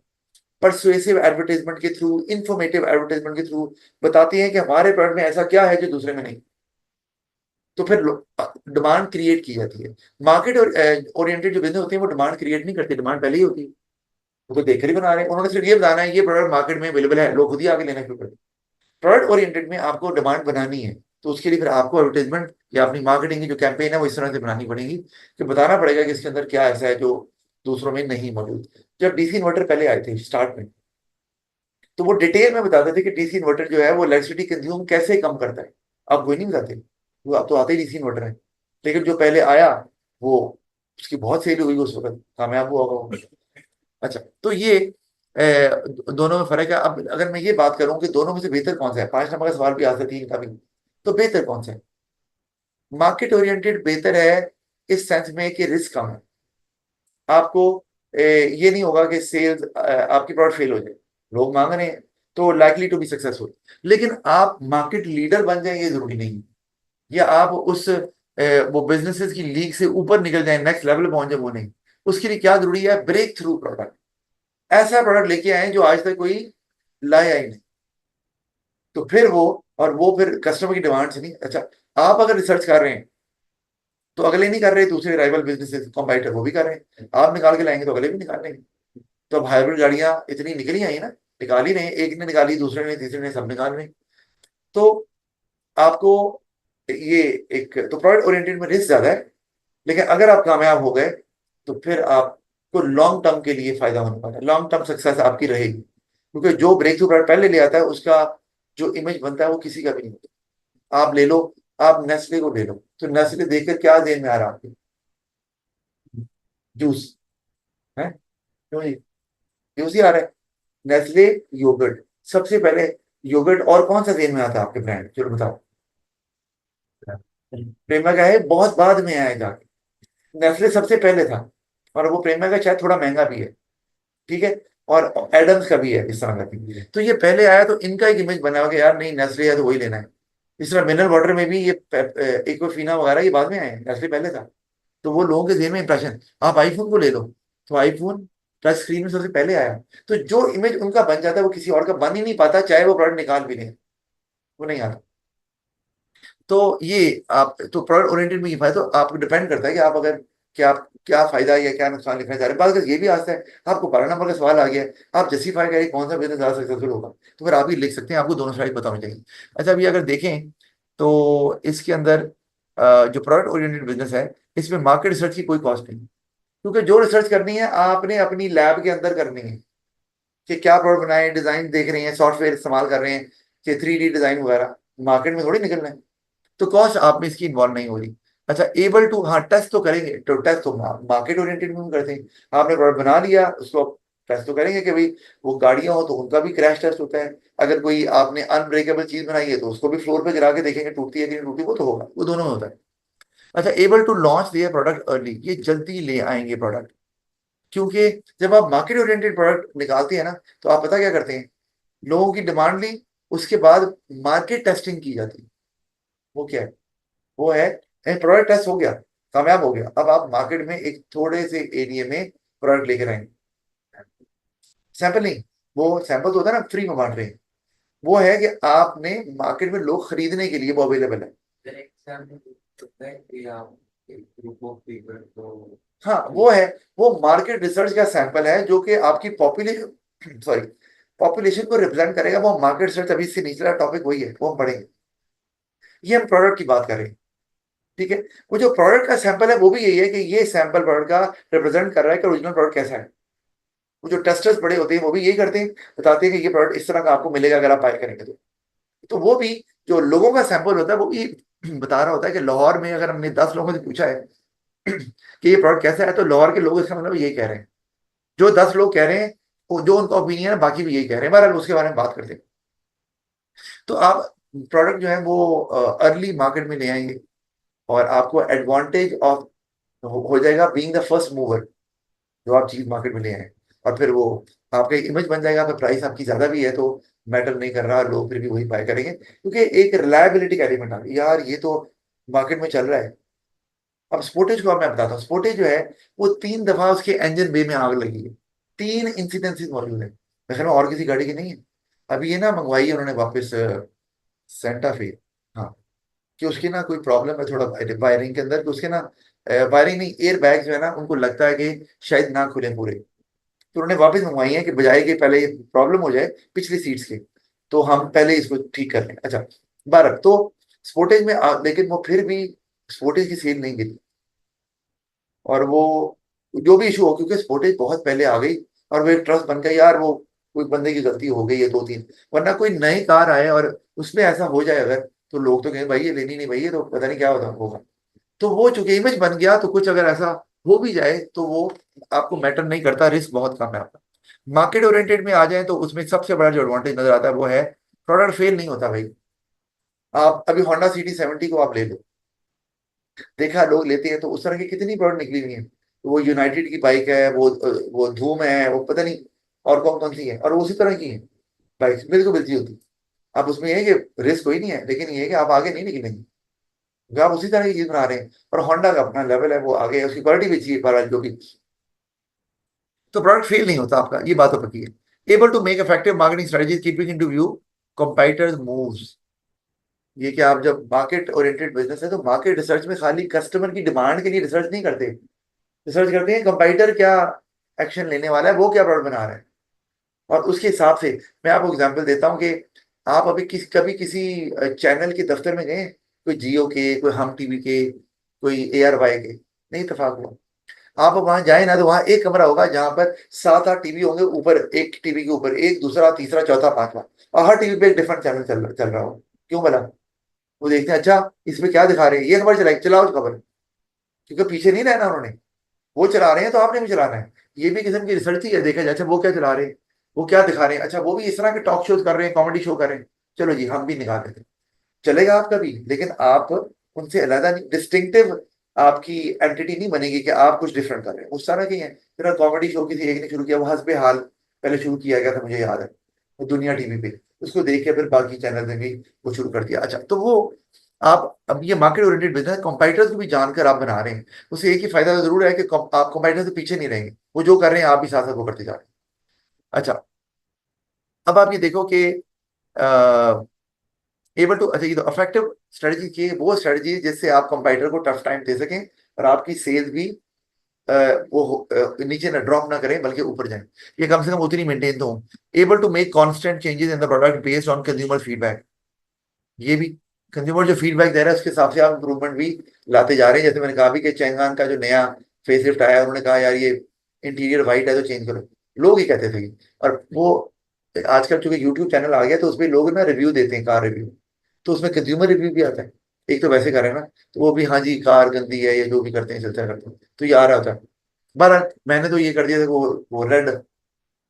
परसुएसिव एडवर्टाइजमेंट के थ्रू, इंफॉर्मेटिव एडवर्टाइजमेंट के थ्रू बताते हैं कि हमारे प्रोडक्ट में ऐसा क्या है जो दूसरे में नहीं। तो फिर डिमांड क्रिएट की जाती है। मार्केट और ओरिएंटेड जो बिजनेस होते हैं वो डिमांड क्रिएट नहीं करते, डिमांड पहले ही होती है। वो तो देखकर ही बना रहे हैं, उन्होंने सिर्फ ये बताना है ये प्रोडक्ट मार्केट में अवेलेबल है, लोग खुद ही आके लेना शुरू कर। प्रोडक्ट ओरिएंटेड में आपको डिमांड बनानी है, तो उसके लिए फिर आपको एडवर्टाइजमेंट या अपनी मार्केटिंग की जो कैंपेन है वो इस तरह से बनानी पड़ेगी कि बताना पड़ेगा कि इसके अंदर क्या ऐसा है जो दूसरों में नहीं मौजूद। जब डीसी इन्वर्टर पहले आए थे स्टार्ट में, तो वो डिटेल में बताते थे कि डीसी इन्वर्टर जो है वो इलेक्ट्रिसिटी कंज्यूम कैसे कम करता है। अब कोई नहीं बताते, वो अब तो आते ही डीसी इन्वर्टर है। लेकिन जो पहले आया वो, उसकी बहुत सेल हुई, उस वक्त कामयाब हुआ होगा वो। अच्छा, तो ये दोनों में फर्क है। अब अगर मैं ये बात करूं कि दोनों में से बेहतर कौन सा है, 5 नंबर का सवाल भी आ सकती है कभी, तो बेहतर कौन सा है? मार्केट ओरिएंटेड बेहतर है इस सेंस में कि रिस्क कम है। आपको ये नहीं होगा कि सेल्स आपकी प्रोडक्ट फेल हो जाए, लोग मांग रहे हैं तो लाइकली टू बी सक्सेसफुल। लेकिन आप मार्केट लीडर बन जाए ये जरूरी नहीं है, या आप उस वो बिजनेसेस की लीग से ऊपर निकल जाए, नेक्स्ट लेवल पहुंच जाए, वो नहीं। उसके लिए क्या जरूरी है? Breakthrough product. ऐसा प्रोडक्ट लेके आए जो आज तक कोई लाया ही नहीं। तो फिर वो, और वो फिर कस्टमर की डिमांड से नहीं। अच्छा, आप अगर रिसर्च कर रहे हैं तो अगले नहीं कर रहे, दूसरे राइवल बिजनेस कॉम्पिटिटर वो भी कर रहे हैं, आप निकाल के लाएंगे तो अगले भी निकाल लेंगे। तो अब हाइब्रिड गाड़ियां इतनी निकली आई ना, निकाल ही रहे हैं, एक ने निकाली, दूसरे ने, तीसरे ने, सब निकाल रहे हैं। तो आपको ये एक तो प्रोडक्ट ओरिएंटेड में रिस्क ज्यादा है, लेकिन अगर आप कामयाब हो गए तो फिर आपको लॉन्ग टर्म के लिए फायदा होने वाला है, लॉन्ग टर्म सक्सेस आपकी रहेगी। क्योंकि जो ब्रेक थ्रू प्रोडक्ट पहले ले आता है उसका जो इमेज बनता है वो किसी का भी नहीं होता। आप ले लो, आप नेस्ले को ले लो, तो नेस्ले देखकर क्या देन में आ रहा है आपके? जूस है, क्यों जी? जूस ही आ रहा है। नेस्ले योगर्ट सबसे पहले, योगर्ट और कौन सा देन में आता है आपके ब्रांड, चलो बताओ। प्रेमा का है बहुत बाद में आया जाके, नेस्ले सबसे पहले था। और वो प्रेमा का शायद थोड़ा महंगा भी है, ठीक है। और एडम्स का भी है इस तरह का भी। तो ये पहले आया तो इनका एक इमेज बना हुआ कि यार नहीं नेस्ले है तो वही लेना है। इस तरह मिनरल वाटर में भी ये एक्वाफिना वगैरह ये बाद में आए हैं, नेस्ले पहले था। तो वो लोगों के जेहन में इंप्रेशन, आप आईफोन को ले लो, तो आईफोन टच स्क्रीन में सबसे पहले आया। तो जो इमेज उनका बन जाता है वो किसी और का बन ही नहीं पाता, चाहे वो प्रोडक्ट निकाल भी लें, वो नहीं आता। तो ये आप तो प्रोडक्ट ओरिएंटेड में ये फायदा, तो आपको डिपेंड करता है कि आप अगर क्या क्या फायदा है या क्या नुकसान लिखना चाह रहे हैं। बात अगर ये भी आता है, आपको 12 नंबर का सवाल आ गया है, आप जस्टिफाई करें कौन सा बिजनेस ज्यादा सक्सेसफुल होगा, तो फिर आप ही लिख सकते हैं, आपको दोनों साइड पता होनी चाहिए। अच्छा, अभी अगर देखें तो इसके अंदर जो प्रोडक्ट ओरिएंटेड बिजनेस है, इसमें मार्केट रिसर्च की कोई कॉस्ट नहीं, क्योंकि जो रिसर्च करनी है आपने अपनी लैब के अंदर करनी है कि क्या प्रोडक्ट बनाए, डिजाइन देख रहे हैं, सॉफ्टवेयर इस्तेमाल कर रहे हैं कि 3D डिजाइन वगैरह, मार्केट में थोड़ी निकलना है। तो कॉस्ट आप में इसकी इन्वॉल्व नहीं हो रही। अच्छा, एबल टू, हाँ टेस्ट तो करेंगे, तो टेस्ट तो मार्केट ओरिएंटेड में हम करते हैं। आपने प्रोडक्ट बना लिया, उसको टेस्ट तो करेंगे कि भाई वो गाड़ियां हो तो उनका भी क्रैश टेस्ट होता है। अगर कोई आपने अनब्रेकेबल चीज बनाई है तो उसको भी फ्लोर पे गिरा के देखेंगे टूटती है कि नहीं टूटती, वो तो होगा, वो दोनों में होता है। अच्छा, एबल टू लॉन्च दिया प्रोडक्ट अर्ली, ये जल्दी ले आएंगे प्रोडक्ट। क्योंकि जब आप मार्केट ओरिएंटेड प्रोडक्ट निकालते हैं ना, तो आप पता क्या करते हैं, लोगों की डिमांड ली, उसके बाद मार्केट टेस्टिंग की जाती है। वो क्या है? वो है प्रोडक्ट टेस्ट हो गया, कामयाब हो गया, अब आप मार्केट में एक थोड़े से एरिया में प्रोडक्ट लेकर आएंगे। सैंपल नहीं, वो सैंपल तो होता है ना, फ्री में बांट रहे हैं। वो है कि आपने मार्केट में लोग खरीदने के लिए वो अवेलेबल है। हाँ वो है, वो मार्केट रिसर्च का सैंपल है जो कि आपकी पॉपुलेशन सॉरी पॉपुलेशन को रिप्रेजेंट करेगा। वो मार्केट रिसर्च अभी से निचला टॉपिक वही है, वो हम पढ़ेंगे। ये हम प्रोडक्ट की बात कर रहे हैं, ठीक है। वो जो प्रोडक्ट का सैंपल है वो भी यही है कि ये सैंपल प्रोडक्ट का रिप्रेजेंट कर रहा है कि ओरिजिनल प्रोडक्ट कैसा है। वो जो टेस्टर्स बड़े होते हैं वो भी यही करते हैं, बताते हैं कि ये प्रोडक्ट इस तरह का आपको मिलेगा अगर आप बाय करेंगे तो वो भी जो लोगों का सैंपल होता है वो भी बता रहा होता है कि लाहौर में अगर हमने 10 लोगों से पूछा है कि ये प्रोडक्ट कैसा है, तो लाहौर के लोग इसका मतलब यही कह रहे हैं। जो 10 लोग कह रहे हैं, जो उनका ओपिनियन है, बाकी भी यही कह रहे हैं। बहरहाल उसके बारे में बात करते हैं। तो आप प्रोडक्ट जो है वो अर्ली मार्केट में ले आएंगे, और आपको एडवांटेज ऑफ हो जाएगा बीइंग द फर्स्ट मूवर, जो आप चीज मार्केट में ले आए। और फिर वो आपका इमेज बन जाएगा, फिर प्राइस आपकी ज्यादा भी है तो मैटर नहीं कर रहा, लोग फिर भी वही बाय करेंगे, क्योंकि एक रिलायबिलिटी का एलिमेंट आ गया यार, ये तो मार्केट में चल रहा है। अब स्पोर्टेज को अब मैं बताता हूँ। स्पोर्टेज जो है वो 3 दफा उसके इंजन बे में आग लगी है, 3 इंसिडेंसेस मौजूद है। मैं ख्याल में और किसी गाड़ी की नहीं है। अभी ये ना मंगवाई है उन्होंने वापस, सेंटा फे। हाँ, कि उसकी ना कोई प्रॉब्लम है थोड़ा वायरिंग के अंदर, कि उसके ना वायरिंग नहीं, एयर बैग जो है ना उनको लगता है कि शायद ना खुले पूरे। तो उन्होंने वापस मंगवाई है कि बजाय कि पहले ये प्रॉब्लम हो जाए पिछली सीट्स के, तो हम पहले इसको ठीक कर लें। अच्छा, 12 तो स्पोर्टेज में लेकिन वो फिर भी स्पोर्टेज की सेल नहीं गिरी। और वो जो भी इशू हो, क्योंकि स्पोर्टेज बहुत पहले आ गई, और वो एक ट्रस्ट बन गया यार, वो कोई बंदे की गलती हो गई है 2-3। वरना कोई नई कार आए और उसमें ऐसा हो जाए अगर, तो लोग तो कहें भाई ये लेनी नहीं, भाई ये तो पता नहीं क्या होगा। तो वो चूंकि इमेज बन गया, तो कुछ अगर ऐसा हो भी जाए तो वो आपको मैटर नहीं करता, रिस्क बहुत कम है आपका। मार्केट ओरिएंटेड में आ जाए तो उसमें सबसे बड़ा जो एडवांटेज नजर आता है वो है प्रोडक्ट फेल नहीं होता भाई। आप अभी होंडा CT70 को आप ले लो, देखा लोग लेते हैं तो उस तरह की कितनी प्रोडक्ट निकली हुई है। वो यूनाइटेड की बाइक है, वो धूम है, वो पता नहीं और कौन कौन सी है, और वो उसी तरह की है बाइक, बिल्कुल मिलती होती। अब उसमें ये है कि रिस्क कोई नहीं है, लेकिन ये है कि आप आगे नहीं निकलेंगे, क्योंकि आप उसी तरह की चीज बना रहे हैं। और होंडा का अपना लेवल है, वो आगे है, उसकी क्वालिटी भी अच्छी है बहरहाल जो भी। तो प्रोडक्ट फेल नहीं होता आपका, ये बात तो पक्की है। Able to make effective marketing strategy keeping into view competitors moves. ये कि आप जब मार्केट ओरिएंटेड बिजनेस है तो मार्केट रिसर्च में खाली कस्टमर की डिमांड के लिए रिसर्च नहीं करते, रिसर्च करते हैं कंपाइटर क्या एक्शन लेने वाला है, वो क्या प्रोडक्ट बना रहा है, और उसके हिसाब से। मैं आपको एग्जांपल देता हूँ कि आप अभी कभी किसी चैनल के दफ्तर में गए, कोई जियो के, कोई हम टीवी के, कोई ARY के, नहीं इत्तेफाक हुआ। आप वहां जाए ना तो वहां एक कमरा होगा जहां पर 7-8 टीवी होंगे, ऊपर एक टीवी के ऊपर एक, दूसरा, तीसरा, चौथा, पांचवा, और हर टीवी पे एक डिफरेंट चैनल चल रहा हो। क्यों भला? वो देखते हैं अच्छा इसमें क्या दिखा रहे हैं, ये खबर चलाई, चलाओ खबर, क्योंकि पीछे नहीं रहना उन्होंने। वो चला रहे हैं तो आपने भी चलाना है। ये भी किस्म की रिसर्च ही है, देखा जाए अच्छा वो क्या चला रहे हैं, वो क्या दिखा रहे हैं, अच्छा वो भी इस तरह के टॉक शोज कर रहे हैं, कॉमेडी शो कर रहे हैं, चलो जी हम भी निकाल देते हैं। चलेगा आपका भी, लेकिन आप उनसे अलग नहीं, डिस्टिंक्टिव आपकी एंटिटी नहीं बनेगी कि आप कुछ डिफरेंट कर रहे हैं। उस तरह की है। फिर कॉमेडी शो किसी एक ने शुरू किया, वो हंसबे हाल पहले शुरू किया गया था, मुझे याद है, वो दुनिया टीवी पे, उसको देख के फिर बाकी चैनल ने भी वो शुरू कर दिया। अच्छा, तो वो आप अब ये मार्केट ओरिएंटेड बिजनेस कंपाइटर्स को भी जानकर आप बना रहे हैं, उससे एक ही फायदा तो जरूर है कि आप कंपाइटर से पीछे नहीं रहेंगे, वो जो कर रहे हैं आप भी साथ साथ वो करते जा रहे हैं। अच्छा, अब आप ये देखो कि एबल टू, अच्छा ये तो अफेक्टिव स्ट्रेटजी की वो स्ट्रेटजी जिससे आप कंपाइटर को टफ टाइम दे सकें, और आपकी सेल्स भी अ, नीचे ना ड्रॉप ना करें बल्कि ऊपर जाए। ये कम से कम उतनी मेंटेन तो हो। Able to make constant changes in the product based on consumer feedback. ये भी कंज्यूमर जो फीडबैक दे रहा है उसके हिसाब से आप इंप्रूवमेंट भी लाते जा रहे हैं। जैसे मैंने कहा भी कि चैंगान का जो नया फेसलिफ्ट आया, उन्होंने कहा यार ये इंटीरियर वाइट है तो चेंज करो, लोग ही कहते थे। और वो आजकल चूंकि यूट्यूब चैनल आ गया तो उसमें लोग ना रिव्यू देते हैं, कार रिव्यू, तो उसमें कंज्यूमर रिव्यू भी आता है। एक तो वैसे कर रहे हैं ना, तो वो भी हाँ जी कार गंदी है, या जो भी करते हैं चलता करते हैं, तो ये आ रहा होता है। बहरहाल मैंने तो ये कर दिया था, वो रेड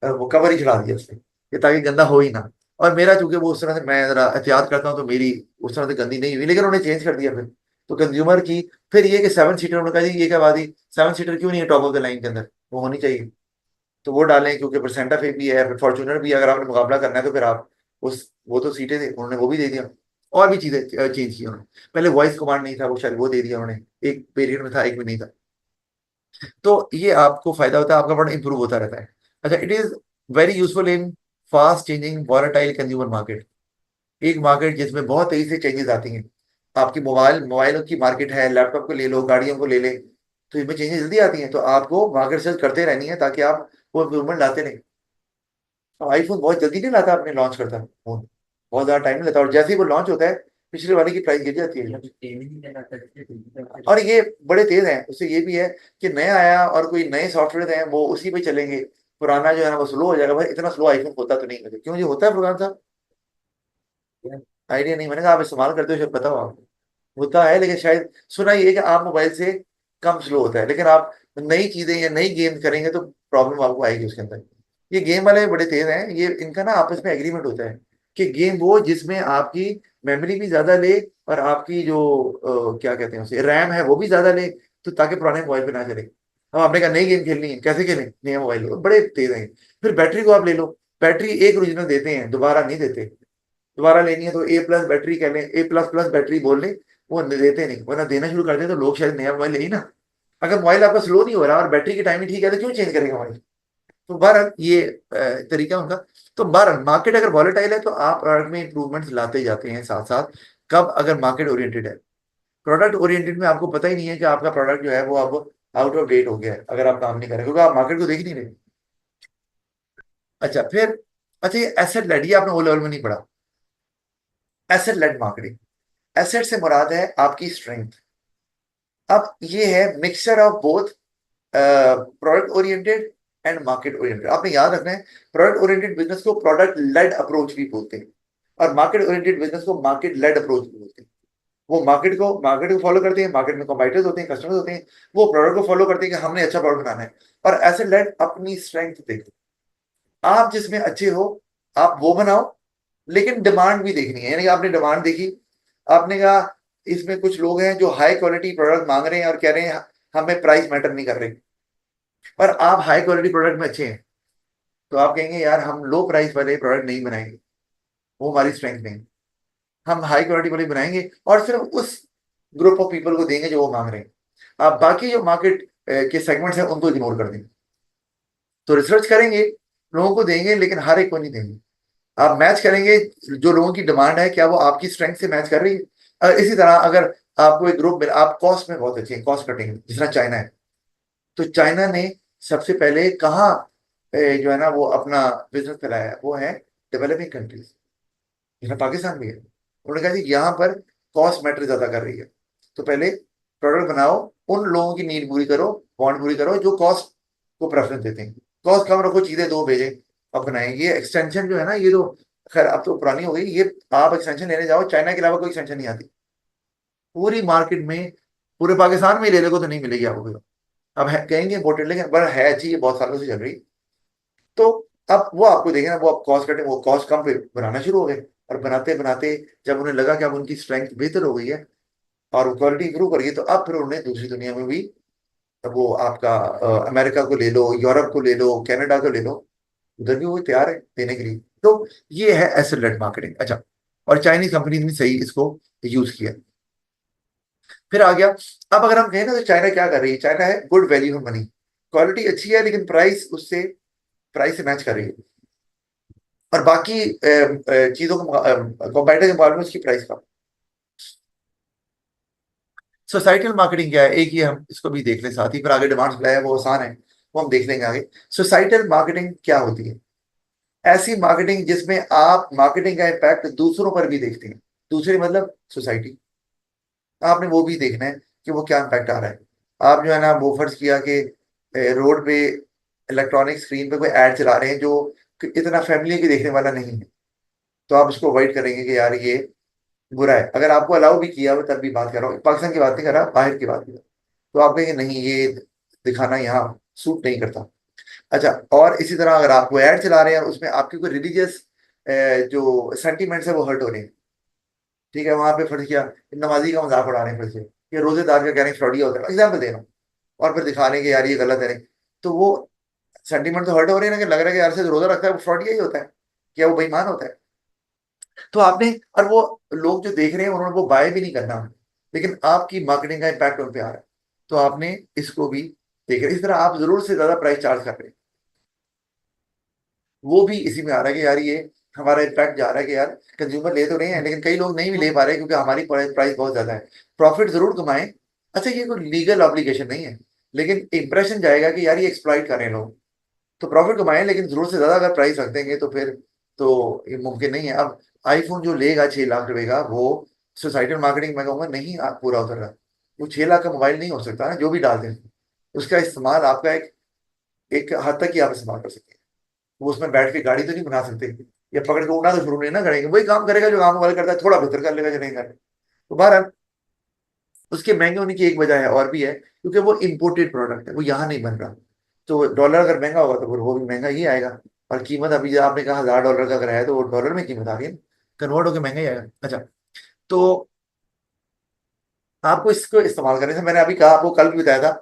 वो कवर ही चढ़ा दिया उसने, ये ताकि गंदा हो ही ना। और मेरा चूंकि वो उस तरह से मैं जरा एहतियात करता हूँ तो मेरी उस तरह से गंदी नहीं हुई, लेकिन उन्होंने चेंज कर दिया फिर। तो कंज्यूमर की फिर ये कि 7 सीटर, उन्होंने कहा जी ये क्या बात ही, 7 सीटर क्यों नहीं है टॉप ऑफ द लाइन के अंदर, वो होनी चाहिए। तो वो डालें, क्योंकि परसेंटा फे भी है, फिर फॉर्चूनर भी है, अगर आपने मुकाबला करना है तो फिर आप उस, वो तो सीटें थे उन्होंने वो भी दे दिया। और भी चीजें चेंज की उन्होंने। पहले वॉइस कमांड नहीं था, वो शायद वो दे दिया उन्होंने, एक वेरिएंट में था एक में नहीं था। तो ये आपको फायदा होता है, आपका प्रोडक्ट इंप्रूव होता रहता है। अच्छा, it is very useful in fast changing volatile consumer market. एक मार्केट जिसमें बहुत तेजी से चेंजेस आती हैं। आपकी मोबाइलों की मार्केट है, लैपटॉप को ले लो, गाड़ियों को ले ले, तो इनमें चेंजेस जल्दी आती हैं, तो आपको मार्केट सर्च करते रहनी है ताकि आप वो इम्प्रूवमेंट लाते रहें। अब आईफोन बहुत जल्दी नहीं लाता, अपने लॉन्च करता है फोन, बहुत ज्यादा टाइम नहीं लेता, और जैसे ही वो लॉन्च होता है पिछले वाले की प्राइस गिर जाती है। और ये बड़े तेज हैं, उससे ये भी है कि नया आया और कोई नए सॉफ्टवेयर हैं वो उसी पे चलेंगे, पुराना जो है ना वो स्लो हो जाएगा। भाई इतना स्लो आईफोन होता तो नहीं मुझे, क्यों ये होता है फुरकान साहब? आइडिया नहीं, मैंने कहा आप इस्तेमाल करते हो शायद पता हो आपको। होता है, लेकिन शायद सुना ये है कि आम मोबाइल से कम स्लो होता है, लेकिन आप नई चीजें या नई गेम करेंगे तो प्रॉब्लम आपको आएगी उसके अंदर। ये गेम वाले बड़े तेज हैं, ये इनका ना आपस में एग्रीमेंट होता है कि गेम वो जिसमें आपकी मेमोरी भी ज्यादा ले, और आपकी जो क्या कहते हैं उसे, रैम है वो भी ज्यादा ले, तो ताकि पुराने मोबाइल पे ना चले। अब आपने कहा नई गेम खेलनी है, कैसे खेलें, नया मोबाइल लो, बड़े तेज हैं। फिर बैटरी को आप ले लो, बैटरी एक ओरिजिनल देते हैं, दोबारा नहीं देते। दोबारा लेनी है तो ए प्लस बैटरी कह लें, ए प्लस प्लस बैटरी बोल लें, वो देते नहीं, वरना देना शुरू कर दें तो लोग शायद नया मोबाइल ले ही ना। अगर मोबाइल आपका स्लो नहीं हो रहा और बैटरी की टाइमिंग ठीक है तो क्यों चेंज करेगा मोबाइल? तो बहरहाल ये तरीका उनका। तो बहरहाल मार्केट अगर वॉलेटाइल है तो आप प्रोडक्ट में इंप्रूवमेंट्स लाते जाते हैं साथ साथ। कब? अगर मार्केट ओरिएंटेड है। प्रोडक्ट ओरिएंटेड में आपको पता ही नहीं है कि आपका प्रोडक्ट जो है वो अब आउट ऑफ डेट हो गया है, अगर आप काम नहीं करें, क्योंकि आप मार्केट को देख ही नहीं रहे। अच्छा फिर, अच्छा ये एसेट लेड, ये आपने ओ लेवल में नहीं पढ़ा। एसेट लेड मार्केटिंग, एसेट से मुराद है आपकी स्ट्रेंथ। अब ये है mixture of both product oriented and market oriented. आपने याद रखना है, प्रोडक्ट ओरिएंटेड बिजनेस को प्रोडक्ट लेड अप्रोच भी बोलते हैं, और मार्केट ओरिएंटेड बिजनेस को मार्केट लेड अप्रोच भी बोलते हैं। वो मार्केट को फॉलो करते हैं, मार्केट में कॉम्पिटिटर्स होते हैं, कस्टमर्स होते हैं, वो प्रोडक्ट को फॉलो करते हैं कि हमने अच्छा प्रोडक्ट बनाना है। और ऐसे लेड अपनी स्ट्रेंथ देखो, आप जिसमें अच्छे हो आप वो बनाओ, लेकिन डिमांड भी देखनी है, यानी कि आपने डिमांड देखी, आपने कहा इसमें कुछ लोग हैं जो हाई क्वालिटी प्रोडक्ट मांग रहे हैं और कह रहे हैं हमें प्राइस मैटर नहीं कर रही, पर आप हाई क्वालिटी प्रोडक्ट में अच्छे हैं, तो आप कहेंगे यार हम लो प्राइस वाले प्रोडक्ट नहीं बनाएंगे, वो हमारी स्ट्रेंथ नहीं है। हम हाई क्वालिटी वाले बनाएंगे और सिर्फ उस ग्रुप ऑफ पीपल को देंगे जो वो मांग रहे हैं। आप बाकी जो मार्केट के सेगमेंट्स हैं उनको इग्नोर कर देंगे। तो रिसर्च करेंगे, लोगों को देंगे, लेकिन हर एक को नहीं देंगे। आप मैच करेंगे जो लोगों की डिमांड है, क्या वो आपकी स्ट्रेंथ से मैच कर रही है। इसी तरह अगर आपको एक ग्रुप में, आप कॉस्ट में बहुत अच्छे हैं, कॉस्ट कटिंग, जिस तरह चाइना है, तो चाइना ने सबसे पहले कहाँ जो है ना वो अपना बिजनेस फैलाया है? वो है डेवलपिंग कंट्रीज, जिसमें पाकिस्तान भी है। उन्होंने कहा कि यहाँ पर कॉस्ट मैटर ज्यादा कर रही है, तो पहले प्रोडक्ट बनाओ, उन लोगों की नीड पूरी करो, वांट पूरी करो जो कॉस्ट को प्रेफरेंस देते हैं। कॉस्ट कम रखो, चीजें दो भेजें, अब बनाएं। ये एक्सटेंशन जो है ना, ये तो खैर अब तो पुरानी हो गई ये। आप एक्सटेंशन लेने जाओ, चाइना के अलावा कोई एक्सटेंशन नहीं आती पूरी मार्केट में, पूरे पाकिस्तान में ही ले लो तो नहीं मिलेगी आपको। अब है कहेंगे इम्पोर्टेड, लेकिन पर है अच्छी, ये बहुत सालों से चल रही। तो अब वो आपको देखें ना, वो अब कॉस्ट कटिंग, वो कॉस्ट कम पे बनाना शुरू हो गए, और बनाते बनाते जब उन्हें लगा कि अब उनकी स्ट्रेंथ बेहतर हो गई है और क्वालिटी इंप्रूव कर गई, तो अब फिर उन्हें दूसरी दुनिया में भी, वो आपका अमेरिका को ले लो, यूरोप को ले लो, कनाडा को ले लो, उधर भी वो तैयार है देने के लिए। तो ये है एसेट लेड मार्केटिंग। अच्छा, और चाइनीज कंपनीज ने सही इसको यूज किया। फिर आ गया, अब अगर हम कहें ना तो चाइना क्या कर रही है? चाइना है good value for money, quality अच्छी है लेकिन प्राइस उससे, प्राइस से मैच कर रही है, और बाकी चीजों को कंपैरिजन के मुकाबले में उसकी प्राइस कम। सोसाइटल मार्केटिंग क्या है? एक ही हम इसको भी देख लें साथ ही, फिर आगे डिमांड सप्लाई है वो आसान है, वो हम देख लेंगे आगे। सोसाइटल मार्केटिंग क्या होती है? ऐसी मार्केटिंग जिसमें आप मार्केटिंग का इम्पैक्ट दूसरों पर भी देखते हैं। दूसरे मतलब सोसाइटी, आपने वो भी देखना है कि वो क्या इम्पैक्ट आ रहा है। आप जो है ना वो फर्ज किया कि रोड पे इलेक्ट्रॉनिक स्क्रीन पे कोई ऐड चला रहे हैं जो कि इतना फैमिली की देखने वाला नहीं है, तो आप उसको अवॉइड करेंगे कि यार ये बुरा है। अगर आपको अलाउ भी किया हो तब भी बात कर रहा हूँ, पाकिस्तान की बात नहीं कर रहा, बाहर की बात कर रहा हूं, तो आप कहेंगे नहीं ये दिखाना यहाँ सूट नहीं करता। अच्छा, और इसी तरह अगर आप वो ऐड चला रहे हैं और उसमें आपकी कोई रिलीजियस जो सेंटीमेंट्स है वो हर्ट हो रहे हैं, ठीक है, वहां पे फर्ज किया नमाजी का मजाक उड़ा रहे हैं, फिर से ये रोजेदार का कह रहे हैं फ्रॉडिया होता है, एग्जाम्पल दे रहा हूँ, और फिर दिखा रहे हैं कि यार ये गलत है नहीं, तो वो सेंटीमेंट तो हर्ट हो रहे हैं ना, कि लग रहा है कि यार से रोजा रखता है वो फ्रॉडिया ही होता है, क्या वो बेईमान होता है? तो आपने, और वो लोग जो देख रहे हैं उन्होंने वो बाय भी नहीं करना, लेकिन आपकी मार्केटिंग का इम्पैक्ट उन पे आ रहा है, तो आपने इसको भी देख रहे हैं। इस तरह आप जरूर से ज्यादा प्राइस चार्ज कर रहे हैं, वो भी इसी में आ रहा है कि यार ये हमारा इम्पैक्ट जा रहा है कि यार कंज्यूमर ले तो रहे हैं, लेकिन कई लोग नहीं भी ले पा रहे क्योंकि हमारी प्राइस बहुत ज्यादा है। प्रॉफिट जरूर कमाएं। अच्छा, ये कोई लीगल ऑब्लिगेशन नहीं है, लेकिन इंप्रेशन जाएगा कि यार ये एक्सप्लॉइट कर रहे हैं लोग। तो प्रॉफिट कमाएं, लेकिन जरूरत से ज्यादा अगर प्राइस रख देंगे तो फिर तो ये मुमकिन नहीं है। अब आईफोन जो लेगा 6 लाख रुपए का, वो सोसाइटल मार्केटिंग मैं कहूँगा नहीं पूरा उतर रहा। वो 6 लाख का मोबाइल नहीं हो सकता ना, जो भी डाल दें। उसका इस्तेमाल आपका एक एक हद तक ही आप इस्तेमाल कर सकते हैं। वो उसमें बैठ के गाड़ी तो नहीं बना सकते, या पकड़ के उड़ना तो शुरू नहीं ना करेंगे। वही काम करेगा जो काम मोबाइल करता है, थोड़ा बेहतर कर लेगा जो नहीं कर। तो बहरहाल उसके महंगे होने की एक वजह है और भी है, क्योंकि वो इम्पोर्टेड प्रोडक्ट है, वो यहाँ नहीं बन रहा। तो डॉलर अगर महंगा होगा तो फिर वो भी महंगा ही आएगा। और कीमत अभी जो आपने कहा $1000 का अगर है तो वो डॉलर में कीमत आ गई ना, कन्वर्ट होकर महंगा ही आएगा। अच्छा, तो आपको इसको इस्तेमाल करने से, मैंने अभी कहा आपको, कल भी बताया था,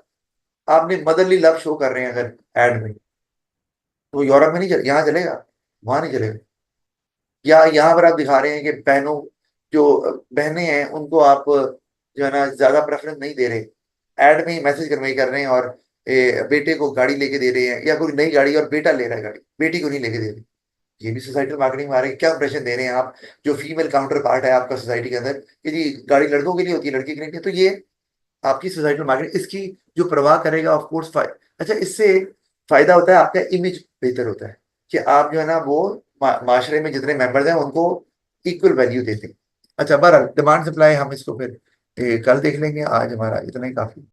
आपने मदरली लव शो कर रहे हैं अगर एड में, तो यूरोप में नहीं यहाँ चलेगा, वहां नहीं चलेगा। या यहाँ पर आप दिखा रहे हैं कि बहनों, जो बहनें हैं उनको आप जो है ना ज्यादा प्रेफरेंस नहीं दे रहे, एड में ही मैसेज कन्वे कर रहे हैं, और बेटे को गाड़ी लेके दे रहे हैं, या कोई नई गाड़ी और बेटा ले रहा है गाड़ी, बेटी को नहीं लेके दे रहे। ये भी सोसाइटल मार्केटिंग में आ रहा है। क्या इंप्रेशन दे रहे हैं आप, जो फीमेल काउंटर पार्ट है आपका सोसाइटी के अंदर, कि जी गाड़ी लड़कों के लिए होती है, लड़की के लिए नहीं। तो ये आपकी सोसाइटल मार्केटिंग, इसकी जो प्रवाह करेगा ऑफ कोर्स। अच्छा, इससे फायदा होता है, आपका इमेज बेहतर होता है, कि आप जो है ना वो माशरे में जितने मेंबर्स हैं उनको इक्वल वैल्यू देते हैं। अच्छा, बहरहाल डिमांड सप्लाई हम इसको फिर कल देख लेंगे, आज हमारा इतना ही काफी।